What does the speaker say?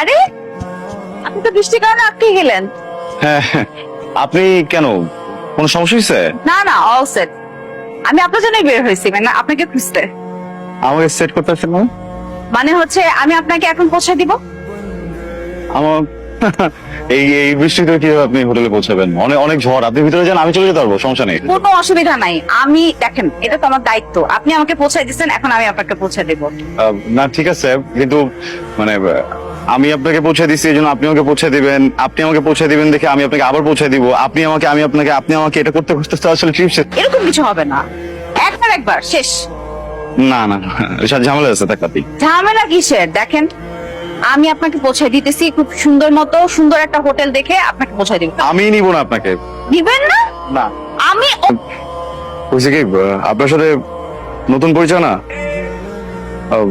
আরে আপনি তো বৃষ্টির কারণে আটকে গেলেন। হ্যাঁ, আপনি কেন, কোনো সমস্যা হয়েছে? না না, অল সেট। আমি আপনার জন্যই বের হয়েছি, মানে আপনাকে খুঁজতে। আমাকে সেট করতে আসছেন না? মানে হচ্ছে আমি আপনাকে এখন পৌঁছে দিব। আমার এই এই বৃষ্টিতে কিভাবে আপনি হোটেলে পৌঁছাবেন? অনেক অনেক ঝড়, আপনি ভিতরে যান, আমি চলে যেতে পারবো, সমস্যা নেই। কোনো অসুবিধা নাই। আমি দেখেন, এটা তো আমার দায়িত্ব। আপনি আমাকে পৌঁছে দিচ্ছেন, এখন আমি আপনাকে পৌঁছে দেব। না ঠিক আছে, কিন্তু মানে আমি আপনাকে পৌঁছে দিচ্ছি এই জন্য আপনি আমাকে পৌঁছে দিবেন, আপনি আমাকে পৌঁছে দিবেন দেখে আমি আপনাকে আবার পৌঁছে দিব, আপনি আমাকে, আমি আপনাকে, আপনি আমাকে, এটা করতে করতে তো আসলে ট্রিপ শেষ। এরকম কিছু হবে না, একবার একবার শেষ। না না, এসব ঝামেলা আছে টাকাতি। ঝামেলা কিসের? দেখেন, আমি আপনাকে পৌঁছে দিতেছি খুব সুন্দর মতো, সুন্দর একটা হোটেল দেখে আপনাকে পৌঁছে দিব। আমি নিব না আপনাকে। দিবেন না? না, আমি বুঝছি কি, আপনার সাথে নতুন পরিচয় না,